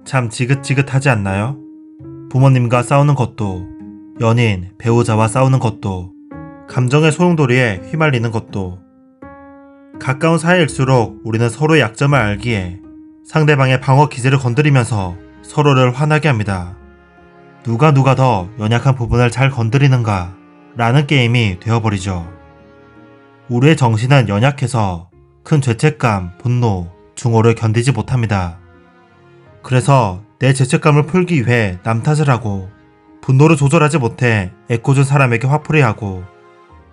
참 지긋지긋하지 않나요? 부모님과 싸우는 것도, 연인, 배우자와 싸우는 것도, 감정의 소용돌이에 휘말리는 것도. 가까운 사이일수록 우리는 서로의 약점을 알기에 상대방의 방어 기제를 건드리면서 서로를 화나게 합니다. 누가 더 연약한 부분을 잘 건드리는가 라는 게임이 되어버리죠. 우리의 정신은 연약해서 큰 죄책감, 분노, 증오를 견디지 못합니다. 그래서 내 죄책감을 풀기 위해 남 탓을 하고, 분노를 조절하지 못해 애꿎은 사람에게 화풀이 하고,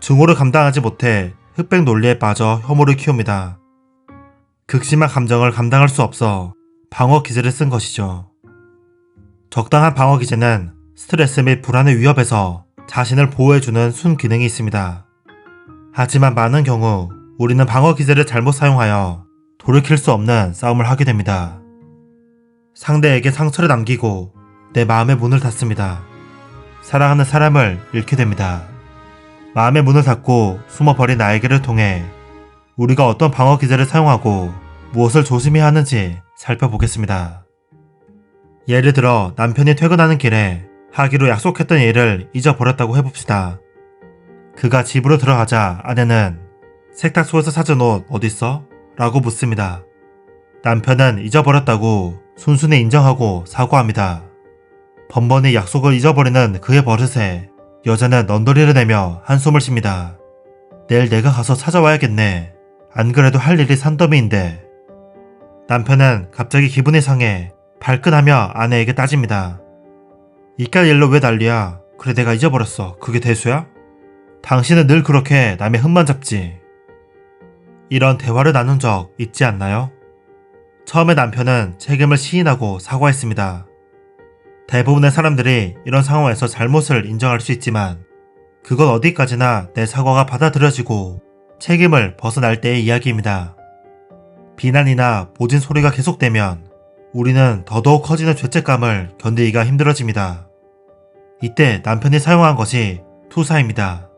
증오를 감당하지 못해 흑백 논리에 빠져 혐오를 키웁니다. 극심한 감정을 감당할 수 없어 방어 기제를 쓴 것이죠. 적당한 방어 기제는 스트레스 및 불안의 위협에서 자신을 보호해주는 순기능이 있습니다. 하지만 많은 경우 우리는 방어 기제를 잘못 사용하여 돌이킬 수 없는 싸움을 하게 됩니다. 상대에게 상처를 남기고 내 마음의 문을 닫습니다. 사랑하는 사람을 잃게 됩니다. 마음의 문을 닫고 숨어버린 나에게를 통해 우리가 어떤 방어 기제를 사용하고 무엇을 조심해야 하는지 살펴보겠습니다. 예를 들어 남편이 퇴근하는 길에 하기로 약속했던 일을 잊어버렸다고 해봅시다. 그가 집으로 들어가자 아내는 세탁소에서 찾은 옷 어딨어? 라고 묻습니다. 남편은 잊어버렸다고 순순히 인정하고 사과합니다. 번번이 약속을 잊어버리는 그의 버릇에 여자는 넌더리를 내며 한숨을 쉽니다. 내일 내가 가서 찾아와야겠네. 안 그래도 할 일이 산더미인데. 남편은 갑자기 기분이 상해 발끈하며 아내에게 따집니다. 이깟 일로 왜 난리야? 그래 내가 잊어버렸어. 그게 대수야? 당신은 늘 그렇게 남의 흠만 잡지. 이런 대화를 나눈 적 있지 않나요? 처음에 남편은 책임을 시인하고 사과했습니다. 대부분의 사람들이 이런 상황에서 잘못을 인정할 수 있지만 그건 어디까지나 내 사과가 받아들여지고 책임을 벗어날 때의 이야기입니다. 비난이나 모진 소리가 계속되면 우리는 더더욱 커지는 죄책감을 견디기가 힘들어집니다. 이때 남편이 사용한 것이 투사입니다.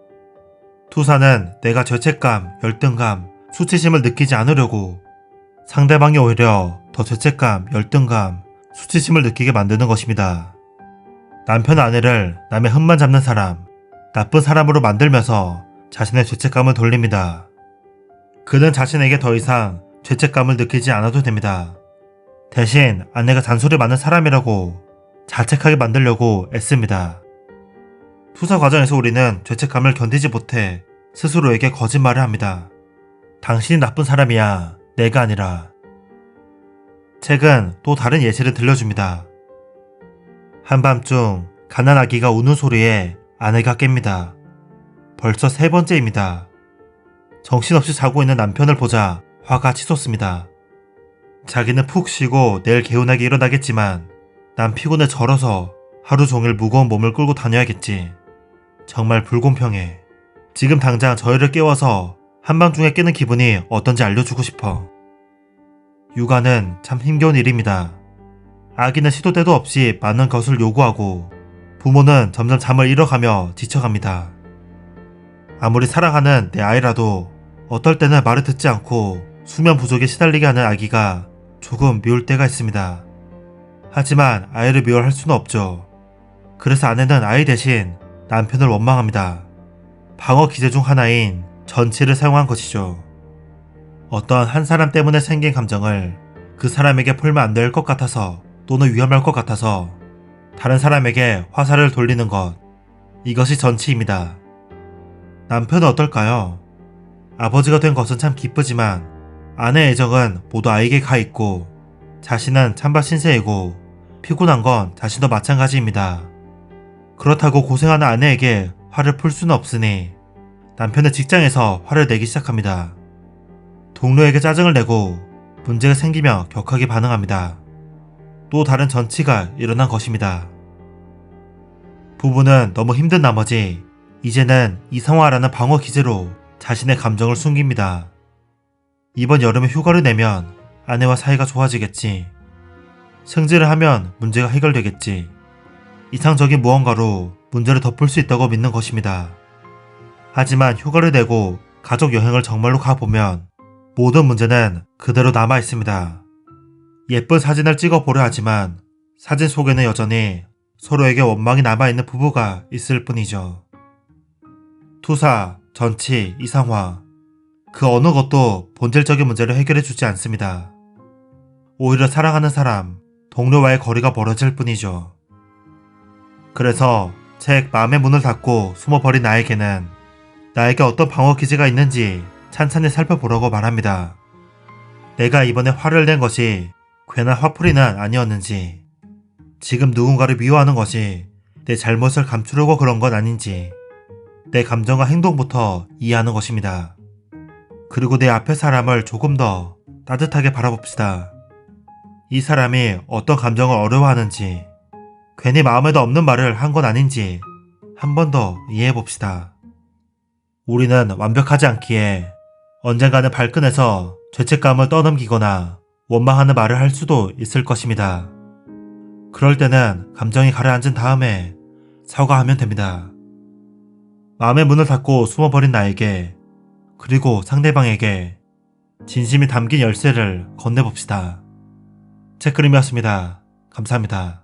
투사는 내가 죄책감, 열등감, 수치심을 느끼지 않으려고 상대방이 오히려 더 죄책감, 열등감, 수치심을 느끼게 만드는 것입니다. 남편 아내를 남의 흠만 잡는 사람, 나쁜 사람으로 만들면서 자신의 죄책감을 돌립니다. 그는 자신에게 더 이상 죄책감을 느끼지 않아도 됩니다. 대신 아내가 잔소리 많은 사람이라고 자책하게 만들려고 애씁니다. 투사 과정에서 우리는 죄책감을 견디지 못해 스스로에게 거짓말을 합니다. 당신이 나쁜 사람이야, 내가 아니라. 책은 또 다른 예시를 들려줍니다. 한밤중 갓난아기가 우는 소리에 아내가 깹니다. 벌써 세 번째입니다. 정신없이 자고 있는 남편을 보자 화가 치솟습니다. 자기는 푹 쉬고 내일 개운하게 일어나겠지만 난 피곤해 절어서 하루 종일 무거운 몸을 끌고 다녀야겠지. 정말 불공평해. 지금 당장 저희를 깨워서 한밤중에 깨는 기분이 어떤지 알려주고 싶어. 육아는 참 힘겨운 일입니다. 아기는 시도 때도 없이 많은 것을 요구하고 부모는 점점 잠을 잃어가며 지쳐갑니다. 아무리 사랑하는 내 아이라도 어떨 때는 말을 듣지 않고 수면 부족에 시달리게 하는 아기가 조금 미울 때가 있습니다. 하지만 아이를 미워할 수는 없죠. 그래서 아내는 아이 대신 남편을 원망합니다. 방어 기제 중 하나인 전치를 사용한 것이죠. 어떤 한 사람 때문에 생긴 감정을 그 사람에게 풀면 안 될 것 같아서 또는 위험할 것 같아서 다른 사람에게 화살을 돌리는 것, 이것이 전치입니다. 남편은 어떨까요? 아버지가 된 것은 참 기쁘지만 아내의 애정은 모두 아이에게 가 있고 자신은 찬밥 신세이고 피곤한 건 자신도 마찬가지입니다. 그렇다고 고생하는 아내에게 화를 풀 수는 없으니 남편은 직장에서 화를 내기 시작합니다. 동료에게 짜증을 내고 문제가 생기며 격하게 반응합니다. 또 다른 전치가 일어난 것입니다. 부부는 너무 힘든 나머지 이제는 이성화라는 방어 기제로 자신의 감정을 숨깁니다. 이번 여름에 휴가를 내면 아내와 사이가 좋아지겠지. 승진을 하면 문제가 해결되겠지. 이상적인 무언가로 문제를 덮을 수 있다고 믿는 것입니다. 하지만 휴가를 내고 가족 여행을 정말로 가보면 모든 문제는 그대로 남아 있습니다. 예쁜 사진을 찍어 보려 하지만 사진 속에는 여전히 서로에게 원망이 남아있는 부부가 있을 뿐이죠. 투사, 전치, 이상화. 그 어느 것도 본질적인 문제를 해결해주지 않습니다. 오히려 사랑하는 사람, 동료와의 거리가 멀어질 뿐이죠. 그래서 책 마음의 문을 닫고 숨어버린 나에게는 나에게 어떤 방어 기제가 있는지 찬찬히 살펴보라고 말합니다. 내가 이번에 화를 낸 것이 괜한 화풀이는 아니었는지, 지금 누군가를 미워하는 것이 내 잘못을 감추려고 그런 건 아닌지, 내 감정과 행동부터 이해하는 것입니다. 그리고 내 앞의 사람을 조금 더 따뜻하게 바라봅시다. 이 사람이 어떤 감정을 어려워하는지, 괜히 마음에도 없는 말을 한 건 아닌지 한 번 더 이해해봅시다. 우리는 완벽하지 않기에 언젠가는 발끈해서 죄책감을 떠넘기거나 원망하는 말을 할 수도 있을 것입니다. 그럴 때는 감정이 가라앉은 다음에 사과하면 됩니다. 마음의 문을 닫고 숨어버린 나에게, 그리고 상대방에게 진심이 담긴 열쇠를 건네봅시다. 책그림이었습니다. 감사합니다.